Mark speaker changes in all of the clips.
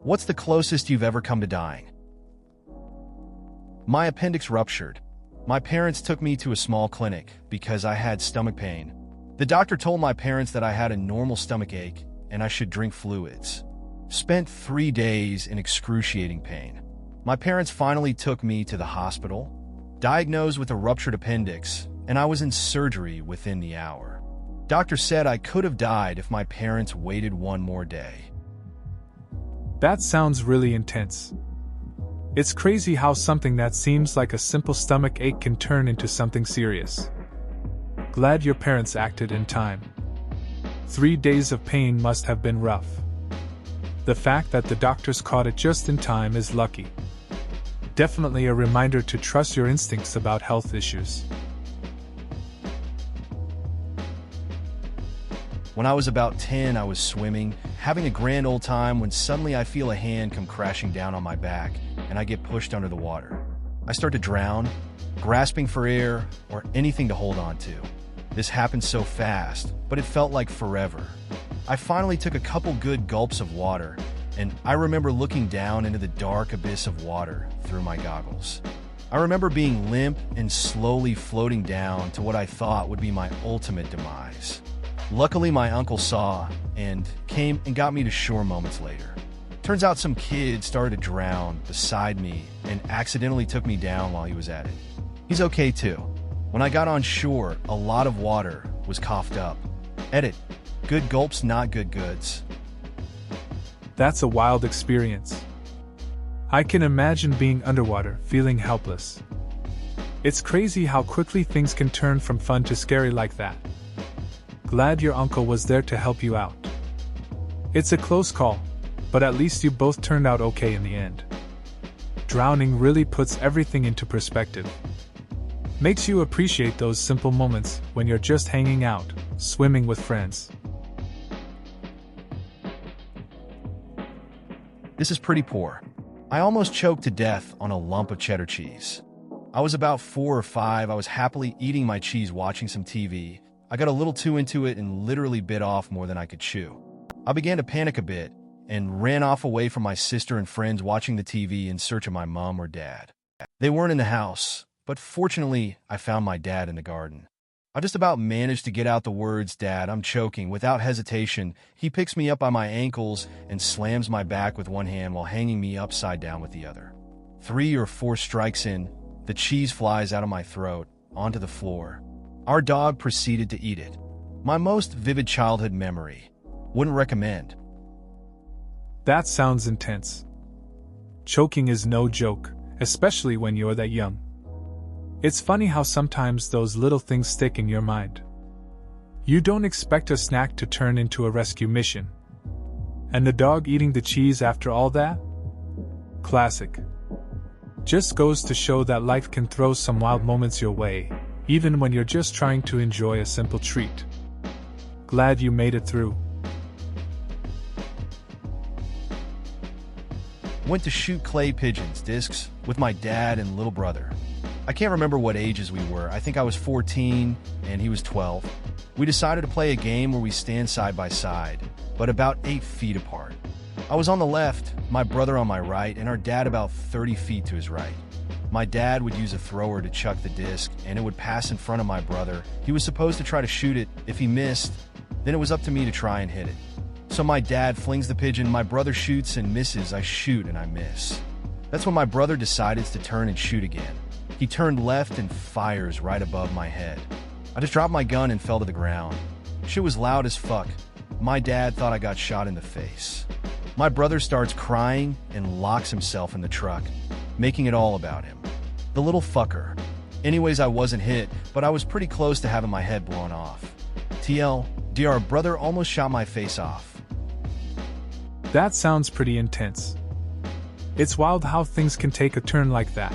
Speaker 1: What's the closest you've ever come to dying? My appendix ruptured. My parents took me to a small clinic because I had stomach pain. The doctor told my parents that I had a normal stomach ache and I should drink fluids. Spent 3 days in excruciating pain. My parents finally took me to the hospital, diagnosed with a ruptured appendix, and I was in surgery within the hour. Doctor said I could have died if my parents waited one more day.
Speaker 2: That sounds really intense. It's crazy how something that seems like a simple stomach ache can turn into something serious. Glad your parents acted in time. 3 days of pain must have been rough. The fact that the doctors caught it just in time is lucky. Definitely a reminder to trust your instincts about health issues.
Speaker 1: When I was about 10, I was swimming, having a grand old time when suddenly I feel a hand come crashing down on my back and I get pushed under the water. I start to drown, grasping for air or anything to hold on to. This happened so fast, but it felt like forever. I finally took a couple good gulps of water, and I remember looking down into the dark abyss of water through my goggles. I remember being limp and slowly floating down to what I thought would be my ultimate demise. Luckily, my uncle saw and came and got me to shore moments later. Turns out some kid started to drown beside me and accidentally took me down while he was at it. He's okay too. When I got on shore, a lot of water was coughed up. Edit. Good gulps, not good goods.
Speaker 2: That's a wild experience. I can imagine being underwater, feeling helpless. It's crazy how quickly things can turn from fun to scary like that. Glad your uncle was there to help you out. It's a close call, but at least you both turned out okay in the end. Drowning really puts everything into perspective. Makes you appreciate those simple moments when you're just hanging out, swimming with friends.
Speaker 1: This is pretty poor. I almost choked to death on a lump of cheddar cheese. I was about 4 or 5. I was happily eating my cheese watching some TV. I got a little too into it and literally bit off more than I could chew. I began to panic a bit and ran off away from my sister and friends watching the TV in search of my mom or dad. They weren't in the house, but fortunately, I found my dad in the garden. I just about managed to get out the words, "Dad, I'm choking." Without hesitation, he picks me up by my ankles and slams my back with one hand while hanging me upside down with the other. 3 or 4 strikes in, the cheese flies out of my throat, onto the floor. Our dog proceeded to eat it. My most vivid childhood memory. Wouldn't recommend.
Speaker 2: That sounds intense. Choking is no joke, especially when you're that young. It's funny how sometimes those little things stick in your mind. You don't expect a snack to turn into a rescue mission. And the dog eating the cheese after all that? Classic. Just goes to show that life can throw some wild moments your way, even when you're just trying to enjoy a simple treat. Glad you made it through.
Speaker 1: Went to shoot clay pigeons discs with my dad and little brother. I can't remember what ages we were. I think I was 14 and he was 12. We decided to play a game where we stand side by side, but about 8 feet apart. I was on the left, my brother on my right, and our dad about 30 feet to his right. My dad would use a thrower to chuck the disc, and it would pass in front of my brother. He was supposed to try to shoot it. If he missed, then it was up to me to try and hit it. So my dad flings the pigeon, my brother shoots and misses, I shoot and I miss. That's when my brother decides to turn and shoot again. He turned left and fires right above my head. I just dropped my gun and fell to the ground. Shit was loud as fuck. My dad thought I got shot in the face. My brother starts crying and locks himself in the truck, making it all about him. The little fucker. Anyways, I wasn't hit, but I was pretty close to having my head blown off. TLDR, brother almost shot my face off.
Speaker 2: That sounds pretty intense. It's wild how things can take a turn like that.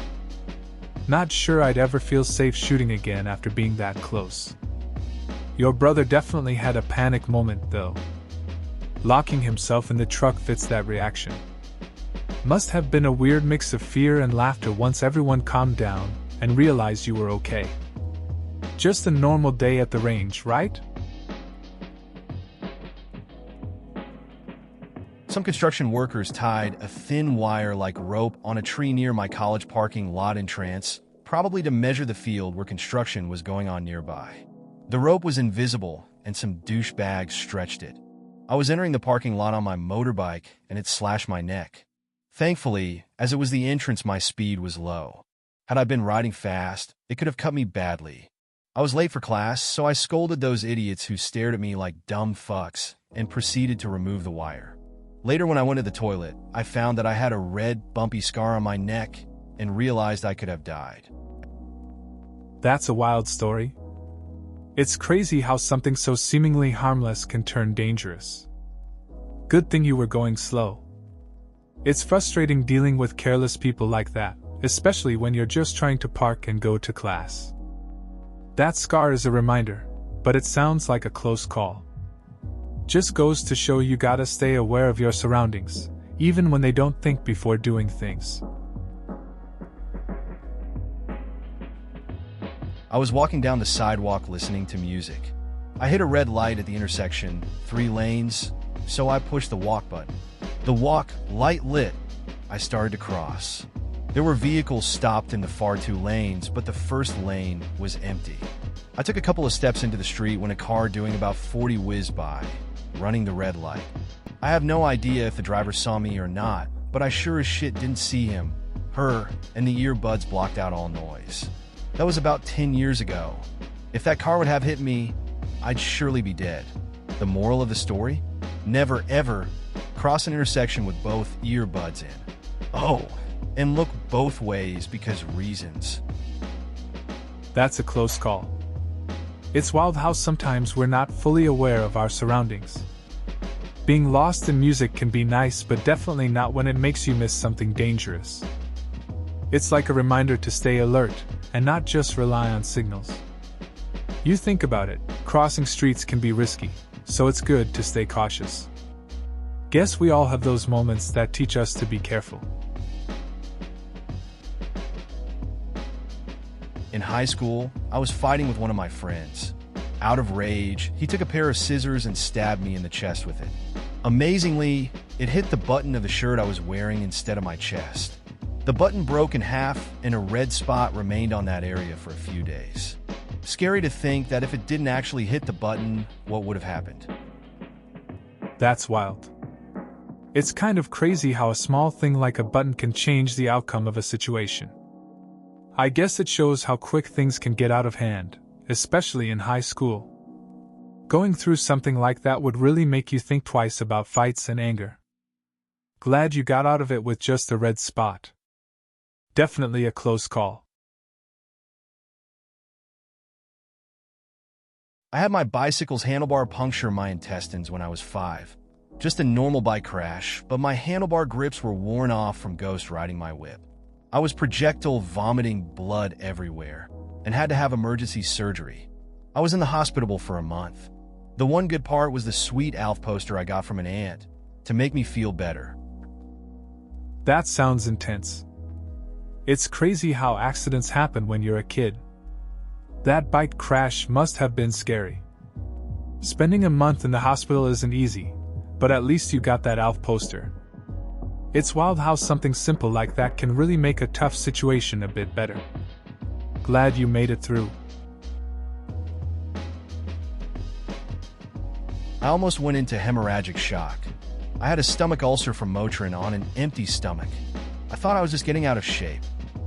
Speaker 2: Not sure I'd ever feel safe shooting again after being that close. Your brother definitely had a panic moment, though. Locking himself in the truck fits that reaction. Must have been a weird mix of fear and laughter once everyone calmed down and realized you were okay. Just a normal day at the range, right?
Speaker 1: Some construction workers tied a thin wire-like rope on a tree near my college parking lot entrance, probably to measure the field where construction was going on nearby. The rope was invisible, and some douchebags stretched it. I was entering the parking lot on my motorbike, and it slashed my neck. Thankfully, as it was the entrance, my speed was low. Had I been riding fast, it could have cut me badly. I was late for class, so I scolded those idiots who stared at me like dumb fucks and proceeded to remove the wire. Later, when I went to the toilet, I found that I had a red, bumpy scar on my neck and realized I could have died.
Speaker 2: That's a wild story. It's crazy how something so seemingly harmless can turn dangerous. Good thing you were going slow. It's frustrating dealing with careless people like that, especially when you're just trying to park and go to class. That scar is a reminder, but it sounds like a close call. Just goes to show you gotta stay aware of your surroundings, even when they don't think before doing things.
Speaker 1: I was walking down the sidewalk listening to music. I hit a red light at the intersection, 3 lanes, so I pushed the walk button. The walk, light lit, I started to cross. There were vehicles stopped in the far 2 lanes, but the first lane was empty. I took a couple of steps into the street when a car doing about 40 whizzed by, running the red light. I have no idea if the driver saw me or not, but I sure as shit didn't see him, her, and the earbuds blocked out all noise. That was about 10 years ago. If that car would have hit me, I'd surely be dead. The moral of the story? Never ever cross an intersection with both earbuds in. Oh, and look both ways because reasons.
Speaker 2: That's a close call. It's wild how sometimes we're not fully aware of our surroundings. Being lost in music can be nice, but definitely not when it makes you miss something dangerous. It's like a reminder to stay alert and not just rely on signals. You think about it, crossing streets can be risky, so it's good to stay cautious. Guess we all have those moments that teach us to be careful.
Speaker 1: In high school, I was fighting with one of my friends. Out of rage, he took a pair of scissors and stabbed me in the chest with it. Amazingly, it hit the button of the shirt I was wearing instead of my chest. The button broke in half, and a red spot remained on that area for a few days. Scary to think that if it didn't actually hit the button, what would have happened?
Speaker 2: That's wild. It's kind of crazy how a small thing like a button can change the outcome of a situation. I guess it shows how quick things can get out of hand, especially in high school. Going through something like that would really make you think twice about fights and anger. Glad you got out of it with just a red spot. Definitely a close call.
Speaker 1: I had my bicycle's handlebar puncture my intestines when I was 5. Just a normal bike crash, but my handlebar grips were worn off from ghost riding my whip. I was projectile vomiting blood everywhere and had to have emergency surgery. I was in the hospital for a month. The one good part was the sweet ALF poster I got from an aunt to make me feel better.
Speaker 2: That sounds intense. It's crazy how accidents happen when you're a kid. That bike crash must have been scary. Spending a month in the hospital isn't easy, but at least you got that ALF poster. It's wild how something simple like that can really make a tough situation a bit better. Glad you made it through.
Speaker 1: I almost went into hemorrhagic shock. I had a stomach ulcer from Motrin on an empty stomach. I thought I was just getting out of shape.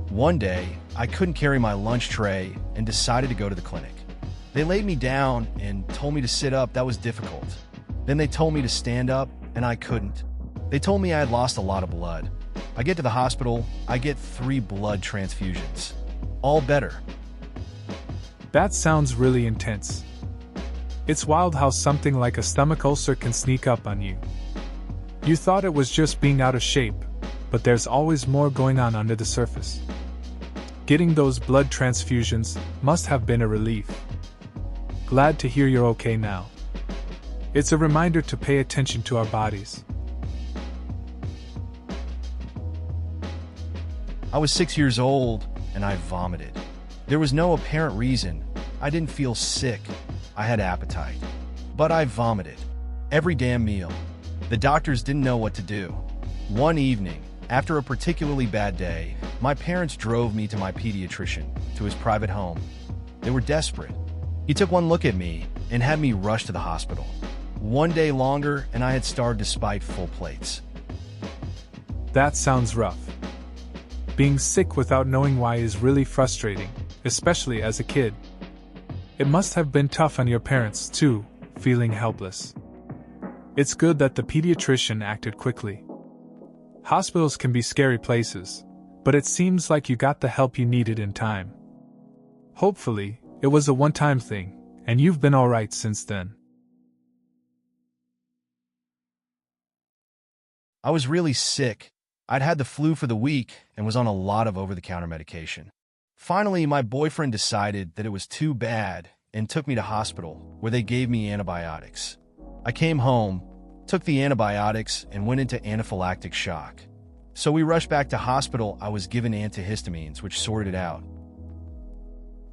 Speaker 1: One day, I couldn't carry my lunch tray and decided to go to the clinic. They laid me down and told me to sit up. That was difficult. Then they told me to stand up, and I couldn't. They told me I had lost a lot of blood. I get to the hospital, I get 3 blood transfusions. All better.
Speaker 2: That sounds really intense. It's wild how something like a stomach ulcer can sneak up on you. You thought it was just being out of shape, but there's always more going on under the surface. Getting those blood transfusions must have been a relief. Glad to hear you're okay now. It's a reminder to pay attention to our bodies.
Speaker 1: I was 6 years old, and I vomited. There was no apparent reason. I didn't feel sick. I had appetite. But I vomited. Every damn meal. The doctors didn't know what to do. One evening, after a particularly bad day, my parents drove me to my pediatrician, to his private home. They were desperate. He took one look at me and had me rushed to the hospital. One day longer, and I had starved despite full plates.
Speaker 2: That sounds rough. Being sick without knowing why is really frustrating, especially as a kid. It must have been tough on your parents, too, feeling helpless. It's good that the pediatrician acted quickly. Hospitals can be scary places, but it seems like you got the help you needed in time. Hopefully, it was a one-time thing, and you've been alright since then.
Speaker 1: I was really sick. I'd had the flu for the week and was on a lot of over-the-counter medication. Finally, my boyfriend decided that it was too bad and took me to hospital, where they gave me antibiotics. I came home, took the antibiotics, and went into anaphylactic shock. So we rushed back to hospital. I was given antihistamines, which sorted it out.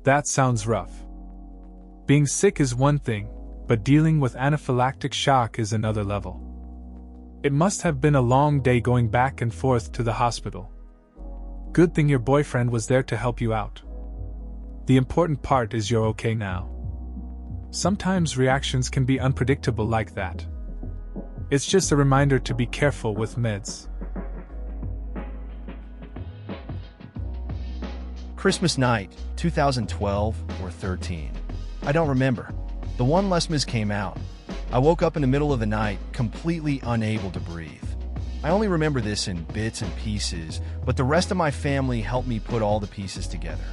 Speaker 2: That sounds rough. Being sick is one thing, but dealing with anaphylactic shock is another level. It must have been a long day going back and forth to the hospital. Good thing your boyfriend was there to help you out. The important part is you're okay now. Sometimes reactions can be unpredictable like that. It's just a reminder to be careful with meds.
Speaker 1: Christmas night, 2012 or 13. I don't remember. The one Les Mis came out. I woke up in the middle of the night, completely unable to breathe. I only remember this in bits and pieces, but the rest of my family helped me put all the pieces together.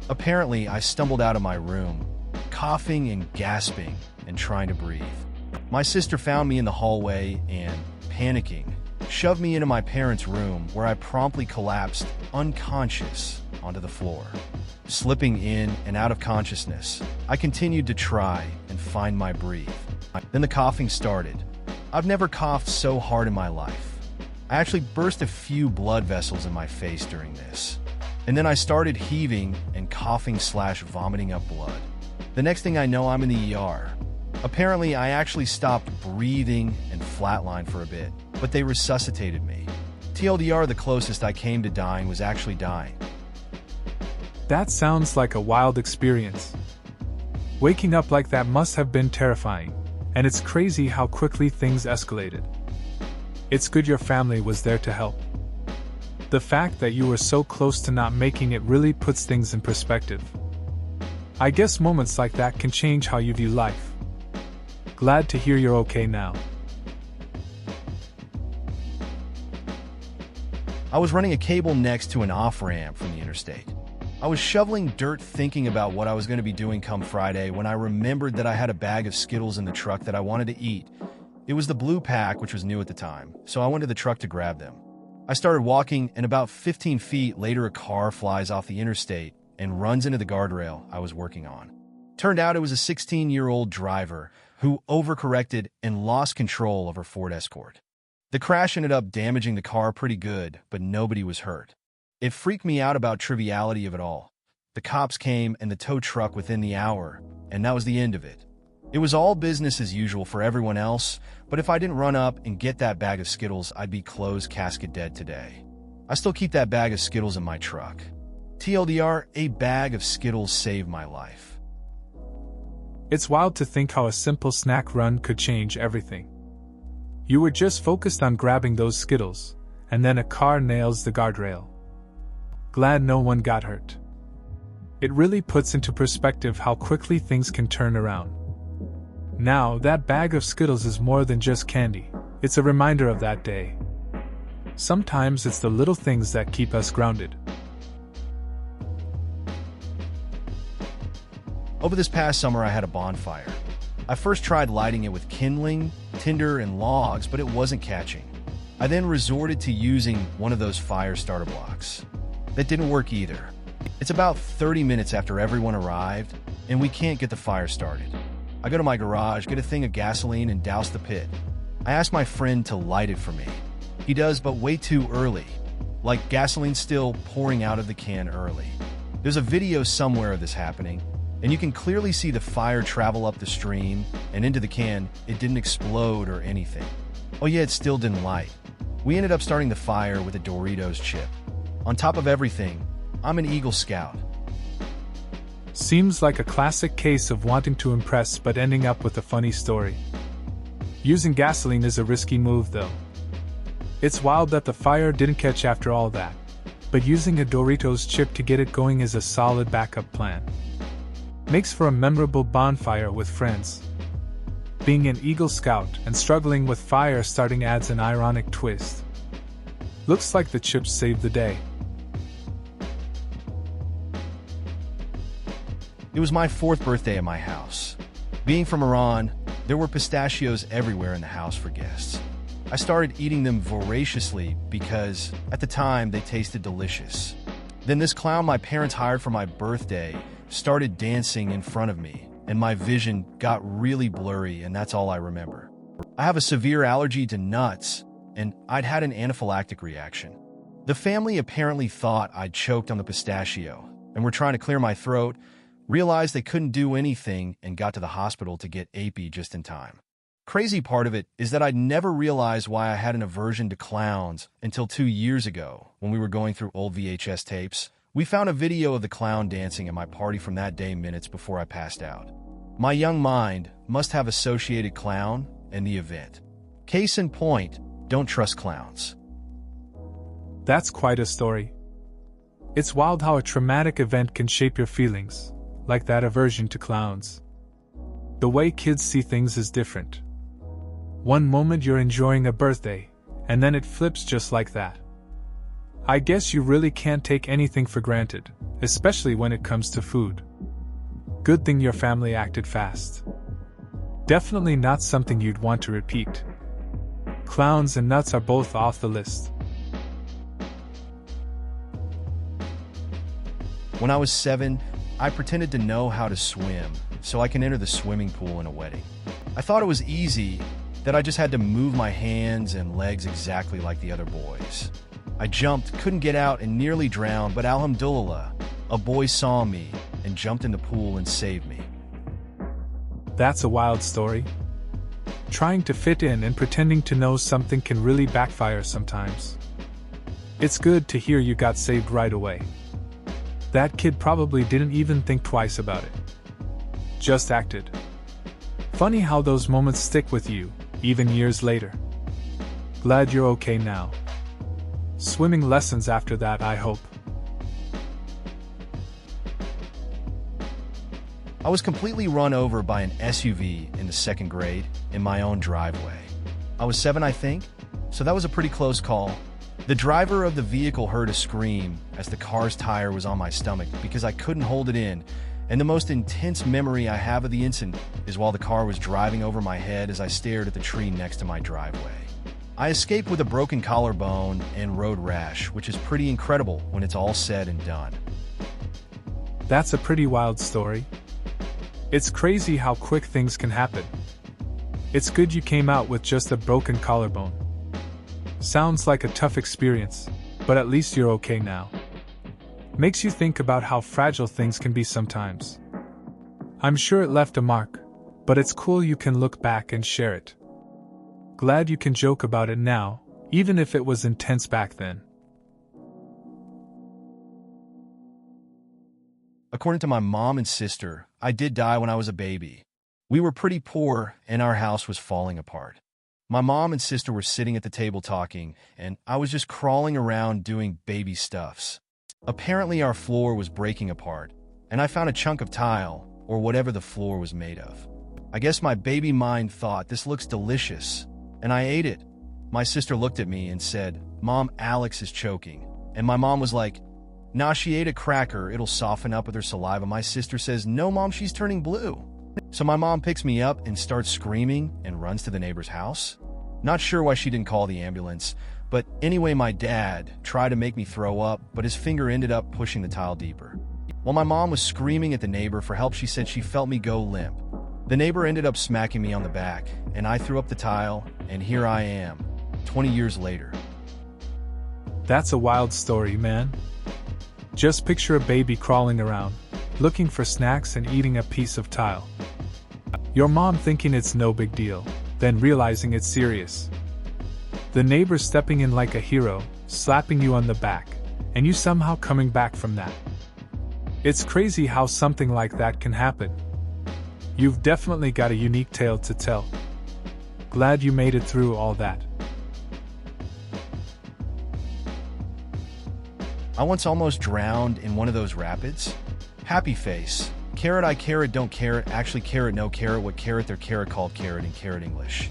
Speaker 1: Apparently, I stumbled out of my room, coughing and gasping and trying to breathe. My sister found me in the hallway and, panicking, shoved me into my parents' room, where I promptly collapsed, unconscious, onto the floor. Slipping in and out of consciousness, I continued to try and find my breath. Then the coughing started. I've never coughed so hard in my life. I actually burst a few blood vessels in my face during this. And then I started heaving and coughing/vomiting up blood. The next thing I know, I'm in the ER. Apparently, I actually stopped breathing and flatlined for a bit, but they resuscitated me. TLDR, the closest I came to dying was actually dying.
Speaker 2: That sounds like a wild experience. Waking up like that must have been terrifying, and it's crazy how quickly things escalated. It's good your family was there to help. The fact that you were so close to not making it really puts things in perspective. I guess moments like that can change how you view life. Glad to hear you're okay now.
Speaker 1: I was running a cable next to an off-ramp from the interstate. I was shoveling dirt thinking about what I was going to be doing come Friday when I remembered that I had a bag of Skittles in the truck that I wanted to eat. It was the blue pack, which was new at the time, so I went to the truck to grab them. I started walking, and about 15 feet later a car flies off the interstate and runs into the guardrail I was working on. Turned out it was a 16-year-old driver who overcorrected and lost control of her Ford Escort. The crash ended up damaging the car pretty good, but nobody was hurt. It freaked me out about triviality of it all. The cops came and the tow truck within the hour, and that was the end of it. It was all business as usual for everyone else, but if I didn't run up and get that bag of Skittles, I'd be closed casket dead today. I still keep that bag of Skittles in my truck. TLDR, a bag of Skittles saved my life.
Speaker 2: It's wild to think how a simple snack run could change everything. You were just focused on grabbing those Skittles, and then a car nails the guardrail. Glad no one got hurt. It really puts into perspective how quickly things can turn around. Now, that bag of Skittles is more than just candy. It's a reminder of that day. Sometimes it's the little things that keep us grounded.
Speaker 1: Over this past summer, I had a bonfire. I first tried lighting it with kindling, tinder, and logs, but it wasn't catching. I then resorted to using one of those fire starter blocks. That didn't work either. It's about 30 minutes after everyone arrived, and we can't get the fire started. I go to my garage, get a thing of gasoline, and douse the pit. I ask my friend to light it for me. He does, but way too early. Like gasoline still pouring out of the can early. There's a video somewhere of this happening, and you can clearly see the fire travel up the stream and into the can. It didn't explode or anything. Oh yeah, it still didn't light. We ended up starting the fire with a Doritos chip. On top of everything, I'm an Eagle Scout.
Speaker 2: Seems like a classic case of wanting to impress but ending up with a funny story. Using gasoline is a risky move though. It's wild that the fire didn't catch after all that, but using a Doritos chip to get it going is a solid backup plan. Makes for a memorable bonfire with friends. Being an Eagle Scout and struggling with fire starting adds an ironic twist. Looks like the chips saved the day.
Speaker 1: It was my 4th birthday at my house. Being from Iran, there were pistachios everywhere in the house for guests. I started eating them voraciously because, at the time, they tasted delicious. Then this clown my parents hired for my birthday started dancing in front of me, and my vision got really blurry, and that's all I remember. I have a severe allergy to nuts, and I'd had an anaphylactic reaction. The family apparently thought I'd choked on the pistachio, and were trying to clear my throat, realized they couldn't do anything, and got to the hospital to get API just in time. Crazy part of it is that I'd never realized why I had an aversion to clowns until 2 years ago when we were going through old VHS tapes. We found a video of the clown dancing at my party from that day minutes before I passed out. My young mind must have associated clown and the event. Case in point, don't trust clowns.
Speaker 2: That's quite a story. It's wild how a traumatic event can shape your feelings, like that aversion to clowns. The way kids see things is different. One moment you're enjoying a birthday, and then it flips just like that. I guess you really can't take anything for granted, especially when it comes to food. Good thing your family acted fast. Definitely not something you'd want to repeat. Clowns and nuts are both off the list.
Speaker 1: When I was 7, I pretended to know how to swim so I can enter the swimming pool in a wedding. I thought it was easy, that I just had to move my hands and legs exactly like the other boys. I jumped, couldn't get out, and nearly drowned, but alhamdulillah, a boy saw me and jumped in the pool and saved me.
Speaker 2: That's a wild story. Trying to fit in and pretending to know something can really backfire sometimes. It's good to hear you got saved right away. That kid probably didn't even think twice about it. Just acted. Funny how those moments stick with you, even years later. Glad you're okay now. Swimming lessons after that, I hope.
Speaker 1: I was completely run over by an SUV in the 2nd grade in my own driveway. I was 7, I think, so that was a pretty close call. The driver of the vehicle heard a scream as the car's tire was on my stomach because I couldn't hold it in, and the most intense memory I have of the incident is while the car was driving over my head as I stared at the tree next to my driveway. I escaped with a broken collarbone and road rash, which is pretty incredible when it's all said and done.
Speaker 2: That's a pretty wild story. It's crazy how quick things can happen. It's good you came out with just a broken collarbone. Sounds like a tough experience, but at least you're okay now. Makes you think about how fragile things can be sometimes. I'm sure it left a mark, but it's cool you can look back and share it. Glad you can joke about it now, even if it was intense back then.
Speaker 1: According to my mom and sister, I did die when I was a baby. We were pretty poor, and our house was falling apart. My mom and sister were sitting at the table talking, and I was just crawling around doing baby stuffs. Apparently our floor was breaking apart, and I found a chunk of tile, or whatever the floor was made of. I guess my baby mind thought this looks delicious, and I ate it. My sister looked at me and said, "Mom, Alex is choking." And my mom was like, "Nah, she ate a cracker, it'll soften up with her saliva." My sister says, "No, Mom, she's turning blue." So my mom picks me up and starts screaming and runs to the neighbor's house. Not sure why she didn't call the ambulance, but anyway, my dad tried to make me throw up, but his finger ended up pushing the tile deeper. While my mom was screaming at the neighbor for help, she said she felt me go limp. The neighbor ended up smacking me on the back, and I threw up the tile, and here I am, 20 years later.
Speaker 2: That's a wild story, man. Just picture a baby crawling around, looking for snacks and eating a piece of tile. Your mom thinking it's no big deal, then realizing it's serious. The neighbor stepping in like a hero, slapping you on the back, and you somehow coming back from that. It's crazy how something like that can happen. You've definitely got a unique tale to tell. Glad you made it through all that.
Speaker 1: I once almost drowned in one of those rapids. Happy face. Carrot I carrot don't carrot, actually carrot no carrot, what carrot their carrot called carrot in carrot English.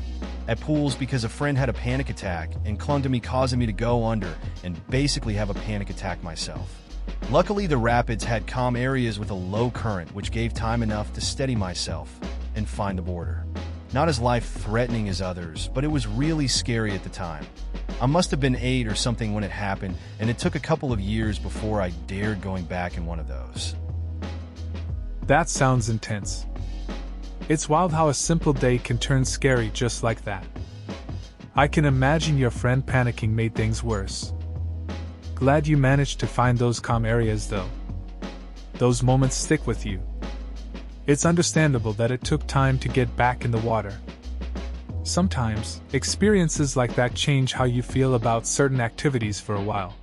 Speaker 1: At pools because a friend had a panic attack and clung to me, causing me to go under and basically have a panic attack myself. Luckily, the rapids had calm areas with a low current, which gave time enough to steady myself and find the border. Not as life-threatening as others, but it was really scary at the time. I must have been 8 or something when it happened, and it took a couple of years before I dared going back in one of those.
Speaker 2: That sounds intense. It's wild how a simple day can turn scary just like that. I can imagine your friend panicking made things worse. Glad you managed to find those calm areas though. Those moments stick with you. It's understandable that it took time to get back in the water. Sometimes, experiences like that change how you feel about certain activities for a while.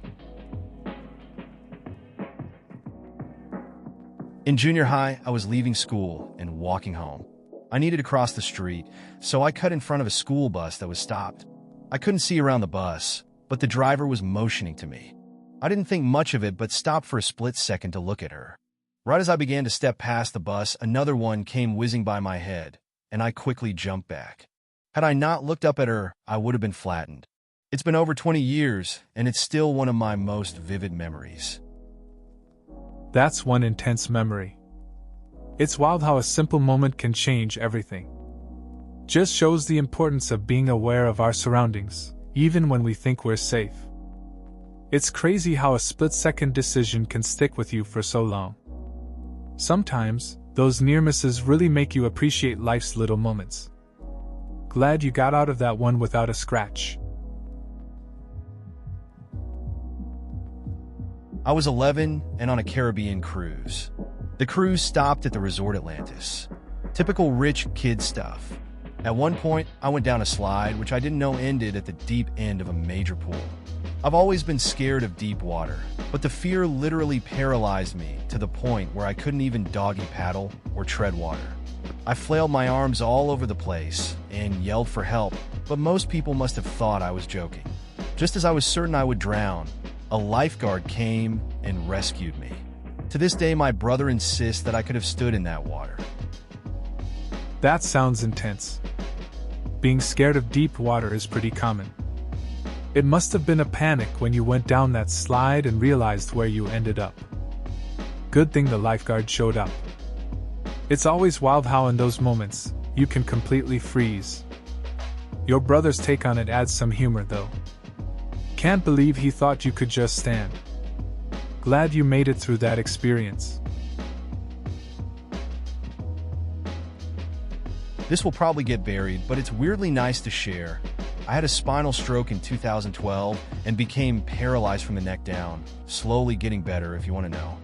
Speaker 1: In junior high, I was leaving school and walking home. I needed to cross the street, so I cut in front of a school bus that was stopped. I couldn't see around the bus, but the driver was motioning to me. I didn't think much of it, but stopped for a split second to look at her. Right as I began to step past the bus, another one came whizzing by my head, and I quickly jumped back. Had I not looked up at her, I would have been flattened. It's been over 20 years, and it's still one of my most vivid memories.
Speaker 2: That's one intense memory. It's wild how a simple moment can change everything. Just shows the importance of being aware of our surroundings, even when we think we're safe. It's crazy how a split-second decision can stick with you for so long. Sometimes, those near misses really make you appreciate life's little moments. Glad you got out of that one without a scratch.
Speaker 1: I was 11 and on a Caribbean cruise. The cruise stopped at the resort Atlantis. Typical rich kid stuff. At one point, I went down a slide, which I didn't know ended at the deep end of a major pool. I've always been scared of deep water, but the fear literally paralyzed me to the point where I couldn't even doggy paddle or tread water. I flailed my arms all over the place and yelled for help, but most people must have thought I was joking. Just as I was certain I would drown, a lifeguard came and rescued me. To this day, my brother insists that I could have stood in that water.
Speaker 2: That sounds intense. Being scared of deep water is pretty common. It must have been a panic when you went down that slide and realized where you ended up. Good thing the lifeguard showed up. It's always wild how in those moments, you can completely freeze. Your brother's take on it adds some humor though. Can't believe he thought you could just stand. Glad you made it through that experience.
Speaker 1: This will probably get buried, but it's weirdly nice to share. I had a spinal stroke in 2012 and became paralyzed from the neck down, slowly getting better if you want to know.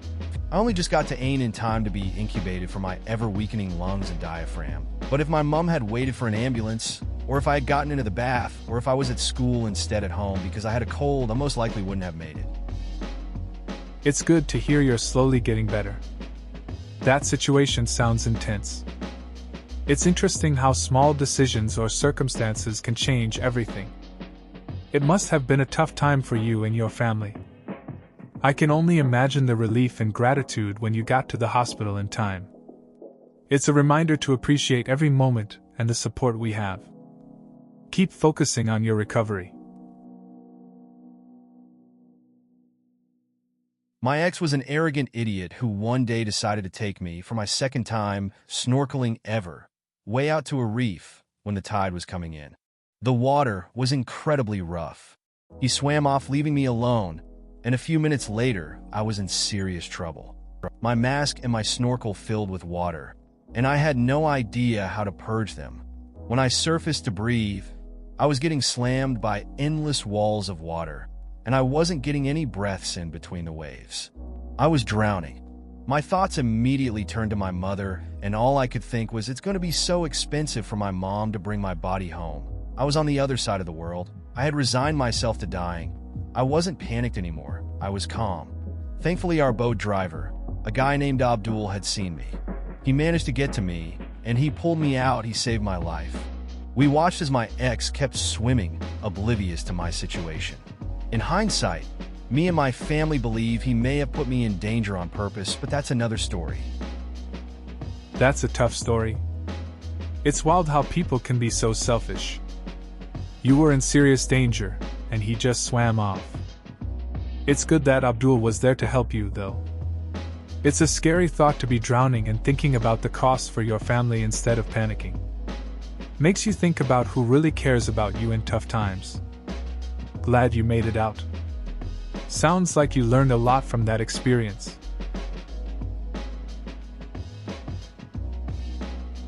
Speaker 1: I only just got to AITA in time to be incubated for my ever-weakening lungs and diaphragm. But if my mom had waited for an ambulance, or if I had gotten into the bath, or if I was at school instead at home because I had a cold, I most likely wouldn't have made it.
Speaker 2: It's good to hear you're slowly getting better. That situation sounds intense. It's interesting how small decisions or circumstances can change everything. It must have been a tough time for you and your family. I can only imagine the relief and gratitude when you got to the hospital in time. It's a reminder to appreciate every moment and the support we have. Keep focusing on your recovery.
Speaker 1: My ex was an arrogant idiot who one day decided to take me, for my second time snorkeling ever, way out to a reef when the tide was coming in. The water was incredibly rough. He swam off, leaving me alone, and a few minutes later, I was in serious trouble. My mask and my snorkel filled with water, and I had no idea how to purge them. When I surfaced to breathe, I was getting slammed by endless walls of water, and I wasn't getting any breaths in between the waves. I was drowning. My thoughts immediately turned to my mother, and all I could think was it's going to be so expensive for my mom to bring my body home. I was on the other side of the world. I had resigned myself to dying. I wasn't panicked anymore. I was calm. Thankfully, our boat driver, a guy named Abdul, had seen me. He managed to get to me, and he pulled me out. He saved my life. We watched as my ex kept swimming, oblivious to my situation. In hindsight, me and my family believe he may have put me in danger on purpose, but that's another story.
Speaker 2: That's a tough story. It's wild how people can be so selfish. You were in serious danger, and he just swam off. It's good that Abdul was there to help you, though. It's a scary thought to be drowning and thinking about the costs for your family instead of panicking. Makes you think about who really cares about you in tough times. Glad you made it out. Sounds like you learned a lot from that experience.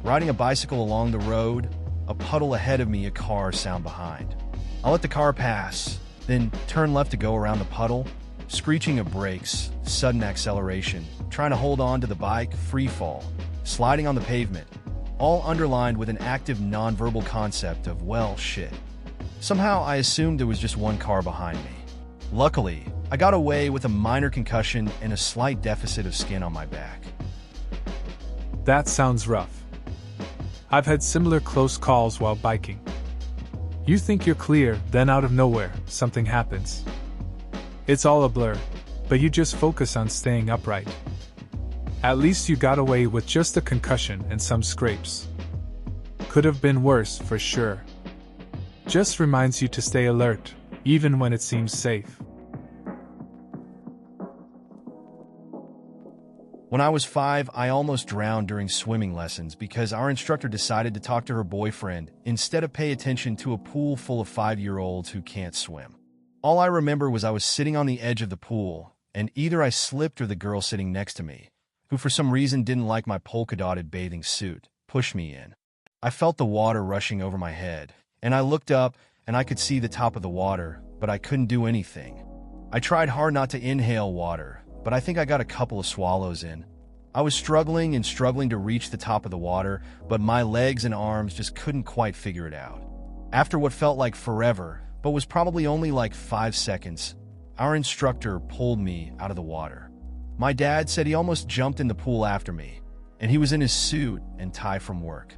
Speaker 1: Riding a bicycle along the road, a puddle ahead of me, a car sound behind. I let the car pass, then turn left to go around the puddle, screeching of brakes, sudden acceleration, trying to hold on to the bike, free fall, sliding on the pavement, all underlined with an active nonverbal concept of, well, shit. Somehow I assumed there was just one car behind me. Luckily, I got away with a minor concussion and a slight deficit of skin on my back.
Speaker 2: That sounds rough. I've had similar close calls while biking. You think you're clear, then out of nowhere, something happens. It's all a blur, but you just focus on staying upright. At least you got away with just a concussion and some scrapes. Could have been worse, for sure. Just reminds you to stay alert, even when it seems safe.
Speaker 1: When I was 5, I almost drowned during swimming lessons because our instructor decided to talk to her boyfriend instead of pay attention to a pool full of 5-year-olds who can't swim. All I remember was I was sitting on the edge of the pool, and either I slipped or the girl sitting next to me, who for some reason didn't like my polka-dotted bathing suit, pushed me in. I felt the water rushing over my head, and I looked up and I could see the top of the water, but I couldn't do anything. I tried hard not to inhale water, but I think I got a couple of swallows in. I was struggling to reach the top of the water, but my legs and arms just couldn't quite figure it out. After what felt like forever, but was probably only like 5 seconds, our instructor pulled me out of the water. My dad said he almost jumped in the pool after me, and he was in his suit and tie from work.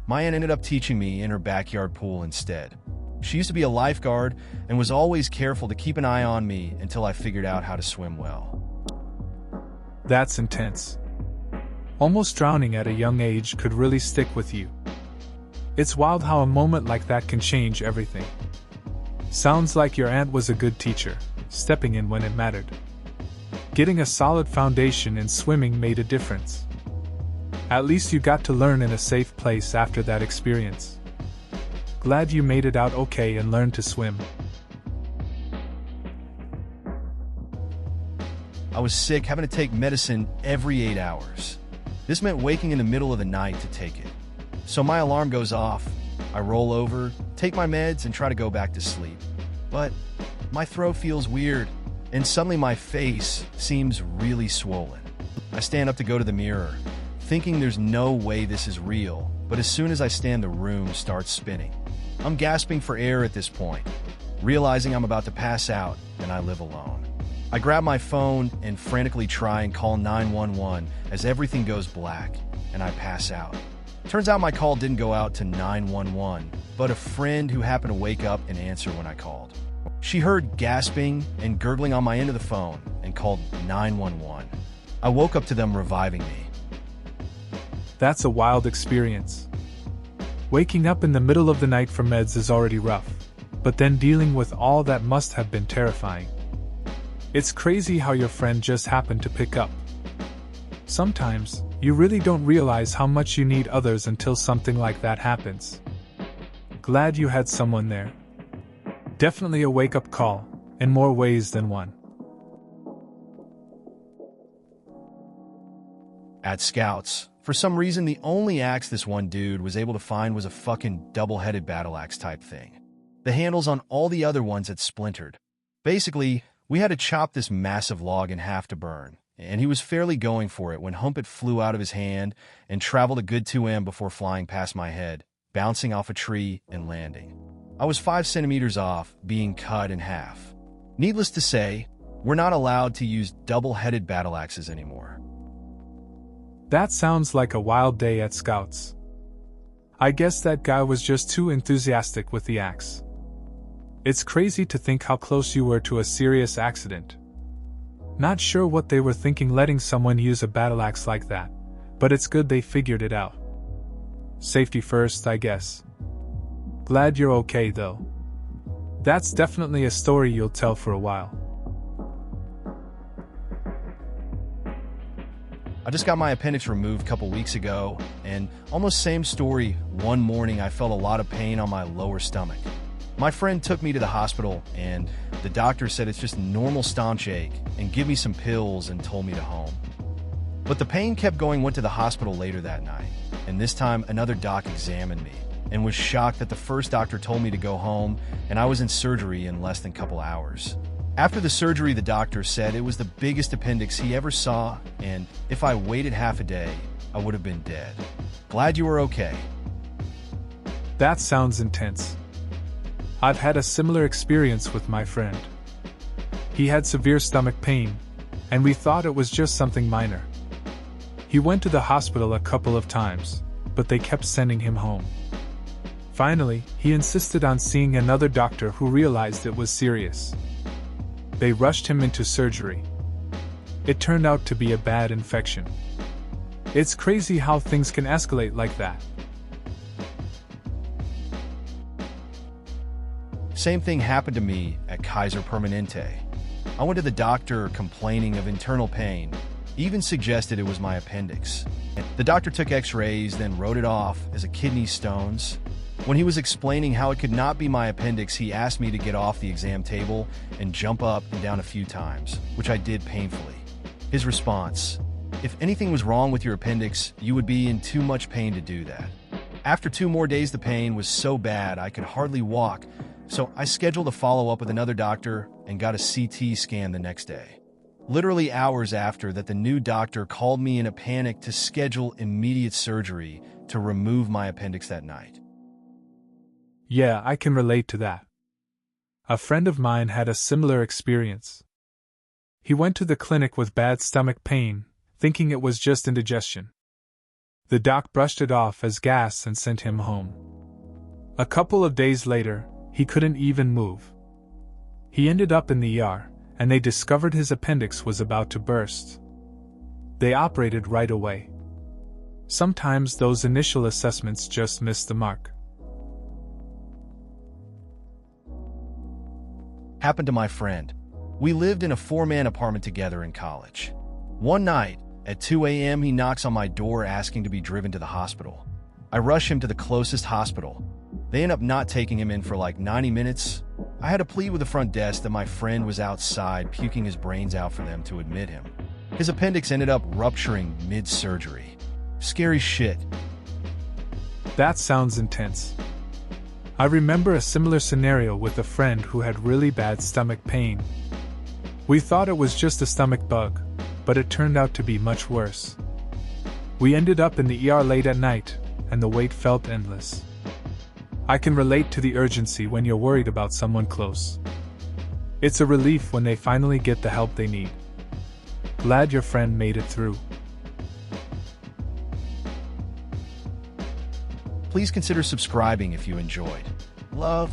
Speaker 1: My aunt ended up teaching me in her backyard pool instead. She used to be a lifeguard and was always careful to keep an eye on me until I figured out how to swim well.
Speaker 2: That's intense. Almost drowning at a young age could really stick with you. It's wild how a moment like that can change everything. Sounds like your aunt was a good teacher, stepping in when it mattered. Getting a solid foundation in swimming made a difference. At least you got to learn in a safe place after that experience. Glad you made it out okay and learned to swim.
Speaker 1: I was sick, having to take medicine every 8 hours. This meant waking in the middle of the night to take it. So my alarm goes off, I roll over, take my meds, and try to go back to sleep. But my throat feels weird, and suddenly my face seems really swollen. I stand up to go to the mirror, thinking there's no way this is real, but as soon as I stand, the room starts spinning. I'm gasping for air at this point, realizing I'm about to pass out, and I live alone. I grab my phone and frantically try and call 911 as everything goes black, and I pass out. Turns out my call didn't go out to 911, but a friend who happened to wake up and answer when I called. She heard gasping and gurgling on my end of the phone and called 911. I woke up to them reviving me.
Speaker 2: That's a wild experience. Waking up in the middle of the night for meds is already rough, but then dealing with all that must have been terrifying. It's crazy how your friend just happened to pick up. Sometimes, you really don't realize how much you need others until something like that happens. Glad you had someone there. Definitely a wake-up call, in more ways than one.
Speaker 1: At Scouts, for some reason the only axe this one dude was able to find was a fucking double-headed battle axe type thing. The handles on all the other ones had splintered. Basically, we had to chop this massive log in half to burn, and he was fairly going for it when Humpet flew out of his hand and traveled a good 2 m before flying past my head, bouncing off a tree and landing. I was 5 centimeters off being cut in half. Needless to say, we're not allowed to use double-headed battle axes anymore.
Speaker 2: That sounds like a wild day at Scouts. I guess that guy was just too enthusiastic with the axe. It's crazy to think how close you were to a serious accident. Not sure what they were thinking letting someone use a battle axe like that, but it's good they figured it out. Safety first, I guess. Glad you're okay, though. That's definitely a story you'll tell for a while.
Speaker 1: I just got my appendix removed a couple weeks ago, and almost same story. One morning I felt a lot of pain on my lower stomach. My friend took me to the hospital, and the doctor said it's just normal stomach ache and give me some pills and told me to home. But the pain kept going. Went to the hospital later that night, and this time another doc examined me and was shocked that the first doctor told me to go home and I was in surgery in less than a couple hours. After the surgery, the doctor said it was the biggest appendix he ever saw, and if I waited half a day, I would have been dead. Glad you were okay.
Speaker 2: That sounds intense. I've had a similar experience with my friend. He had severe stomach pain, and we thought it was just something minor. He went to the hospital a couple of times, but they kept sending him home. Finally, he insisted on seeing another doctor who realized it was serious. They rushed him into surgery. It turned out to be a bad infection. It's crazy how things can escalate like that.
Speaker 1: Same thing happened to me at Kaiser Permanente. I went to the doctor complaining of internal pain, even suggested it was my appendix. The doctor took x-rays, then wrote it off as a kidney stones. When he was explaining how it could not be my appendix, he asked me to get off the exam table and jump up and down a few times, which I did painfully. His response: "If anything was wrong with your appendix, you would be in too much pain to do that." After 2 more days, the pain was so bad I could hardly walk, so I scheduled a follow-up with another doctor and got a CT scan the next day. Literally hours after that, the new doctor called me in a panic to schedule immediate surgery to remove my appendix that night.
Speaker 2: Yeah, I can relate to that. A friend of mine had a similar experience. He went to the clinic with bad stomach pain, thinking it was just indigestion. The doc brushed it off as gas and sent him home. A couple of days later, he couldn't even move. He ended up in the ER, and they discovered his appendix was about to burst. They operated right away. Sometimes those initial assessments just miss the mark.
Speaker 1: Happened to my friend. We lived in a 4-man apartment together in college. One night, at 2 a.m., he knocks on my door asking to be driven to the hospital. I rush him to the closest hospital. They end up not taking him in for like 90 minutes. I had to plead with the front desk that my friend was outside puking his brains out for them to admit him. His appendix ended up rupturing mid-surgery. Scary shit.
Speaker 2: That sounds intense. I remember a similar scenario with a friend who had really bad stomach pain. We thought it was just a stomach bug, but it turned out to be much worse. We ended up in the ER late at night, and the wait felt endless. I can relate to the urgency when you're worried about someone close. It's a relief when they finally get the help they need. Glad your friend made it through.
Speaker 1: Please consider subscribing if you enjoyed. Love.